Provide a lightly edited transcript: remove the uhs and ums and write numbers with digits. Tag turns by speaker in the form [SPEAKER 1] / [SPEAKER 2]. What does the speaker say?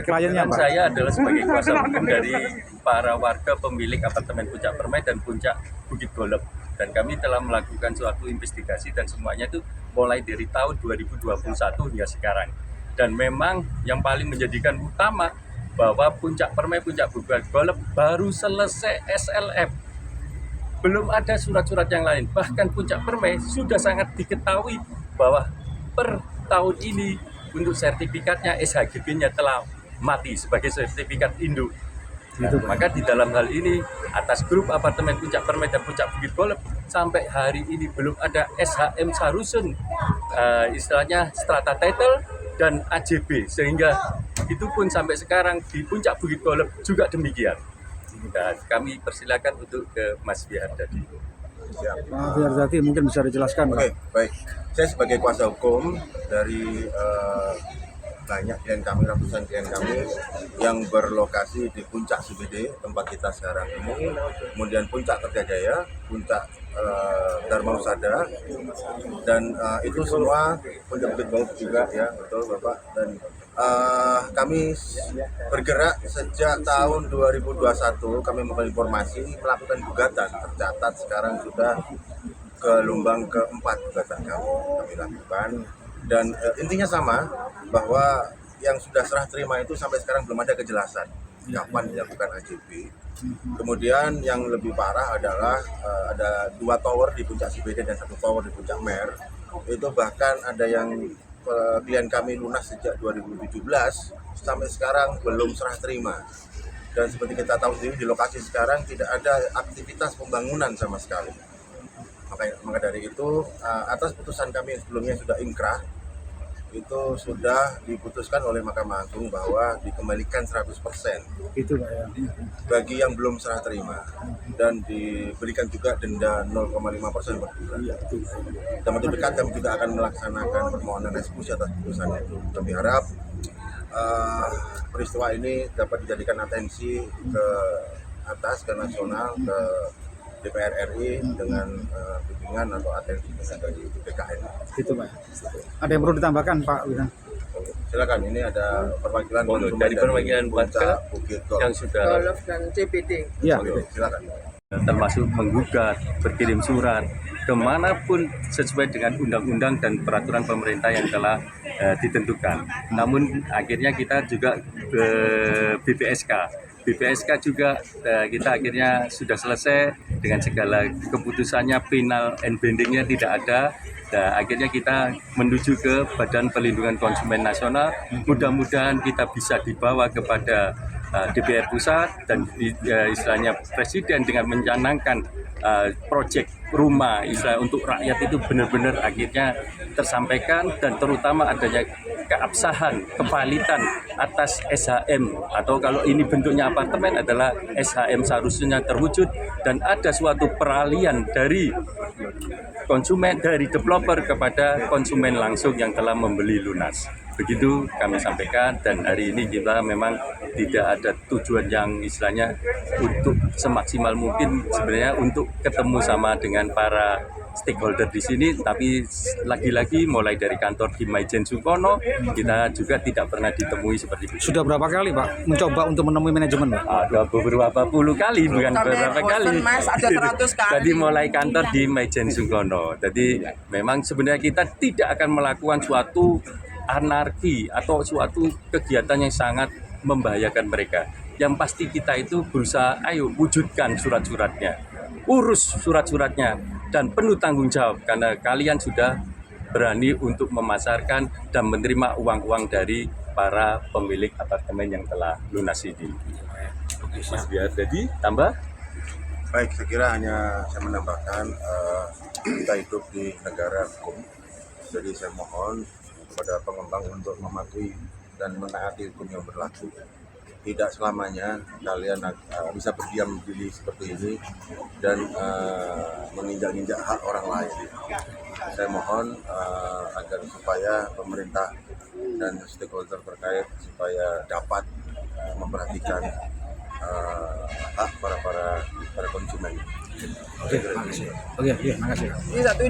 [SPEAKER 1] Kliennya Pak?
[SPEAKER 2] Saya adalah sebagai kuasa hukum dari para warga pemilik apartemen Puncak Permai dan Puncak Bukit Golep. Dan kami telah melakukan suatu investigasi dan semuanya itu mulai dari tahun 2021 hingga sekarang. Dan memang yang paling menjadikan utama bahwa Puncak Permai, Puncak Bukit Golep baru selesai SLF. Belum ada surat-surat yang lain. Bahkan Puncak Permai sudah sangat diketahui bahwa per tahun ini untuk sertifikatnya SHGB-nya telah mati sebagai sertifikat induk. Nah, maka di dalam hal ini atas grup apartemen Puncak Permai dan Puncak Bukit Golep sampai hari ini belum ada SHM Sarusun, istilahnya strata title dan AJB, sehingga itu pun sampai sekarang di Puncak Bukit Golep juga demikian. Dan kami persilakan untuk ke Mas Biar tadi.
[SPEAKER 1] Pak Biar tadi mungkin bisa dijelaskan.
[SPEAKER 3] Oke, baik. Saya sebagai kuasa hukum dari banyak klien kami, ratusan klien kami yang berlokasi di Puncak CBD tempat kita sekarang ini, kemudian Puncak Kertajaya, Puncak Dharma Husada, dan itu semua Puncak Bukit Golep juga ya, betul Bapak. Dan kami bergerak sejak tahun 2021, kami melakukan informasi, melakukan gugatan, tercatat sekarang sudah gelombang keempat gugatan kami lakukan. Dan intinya sama, bahwa yang sudah serah terima itu sampai sekarang belum ada kejelasan kapan dilakukan AJB. Kemudian yang lebih parah adalah ada 2 tower di Puncak CBD dan 1 tower di Puncak Mer. Itu bahkan ada yang klien kami lunas sejak 2017 sampai sekarang belum serah terima. Dan seperti kita tahu sendiri di lokasi sekarang tidak ada aktivitas pembangunan sama sekali. Maka dari itu, atas putusan kami yang sebelumnya sudah inkrah, itu sudah diputuskan oleh Mahkamah Agung bahwa dikembalikan 100%
[SPEAKER 1] Itu Pak ya.
[SPEAKER 3] bagi yang belum serah terima, dan diberikan juga denda 0,5% per bulan. Dan waktu dekat kami juga akan melaksanakan permohonan eksekusi atas putusan itu. Kami harap peristiwa ini dapat dijadikan atensi ke atas, ke nasional, ke DPR RI dengan bimbingan atau atensi dari BKN.
[SPEAKER 1] Itu Pak. Ada yang perlu ditambahkan Pak Wiran?
[SPEAKER 3] Silakan, ini ada perwakilan
[SPEAKER 2] Dari perwakilan warga
[SPEAKER 3] Bukit
[SPEAKER 2] yang
[SPEAKER 3] Golep.
[SPEAKER 2] sudah
[SPEAKER 4] Golep dan CBD.
[SPEAKER 1] Iya.
[SPEAKER 3] Oke, silakan.
[SPEAKER 2] termasuk menggugat, berkirim surat kemanapun sesuai dengan undang-undang dan peraturan pemerintah yang telah ditentukan. Namun akhirnya kita juga ke BPSK. BPSK juga kita akhirnya sudah selesai dengan segala keputusannya, final and bindingnya tidak ada. Nah, akhirnya kita menuju ke Badan Perlindungan Konsumen Nasional. Mudah-mudahan kita bisa dibawa kepada DPR pusat dan istilahnya Presiden dengan mencanangkan proyek rumah istilah untuk rakyat itu benar-benar akhirnya tersampaikan, dan terutama adanya keabsahan, kevalitan atas SHM, atau kalau ini bentuknya apartemen adalah SHM seharusnya terwujud, dan ada suatu peralihan dari konsumen, dari developer kepada konsumen langsung yang telah membeli lunas. Begitu kami sampaikan, dan hari ini kita memang tidak ada tujuan yang istilahnya untuk semaksimal mungkin sebenarnya untuk ketemu sama dengan para stakeholder di sini, tapi lagi-lagi mulai dari kantor di Maijen Sungkono kita juga tidak pernah ditemui seperti itu.
[SPEAKER 1] Sudah berapa kali Pak mencoba untuk menemui manajemen Pak?
[SPEAKER 2] Ada beberapa puluh kali, bukan beberapa kali.
[SPEAKER 4] Mas, ada 100 kali.
[SPEAKER 2] Jadi mulai kantor di Maijen Sungkono. Jadi memang sebenarnya kita tidak akan melakukan suatu anarki atau suatu kegiatan yang sangat membahayakan mereka. Yang pasti kita itu berusaha, ayo wujudkan surat-suratnya, urus surat-suratnya, dan penuh tanggung jawab karena kalian sudah berani untuk memasarkan dan menerima uang-uang dari para pemilik apartemen yang telah lunas ini. Mas Biar jadi tambah?
[SPEAKER 3] Baik, saya kira hanya saya menambahkan kita hidup di negara hukum. Jadi saya mohon kepada pengembang untuk mematuhi dan menaati hukum yang berlaku. Tidak selamanya kalian bisa berdiam diri seperti ini dan menginjak-injak hak orang lain. Saya mohon agar supaya pemerintah dan stakeholder terkait supaya dapat memperhatikan hak para konsumen.
[SPEAKER 1] Oke, makasih. Ini satu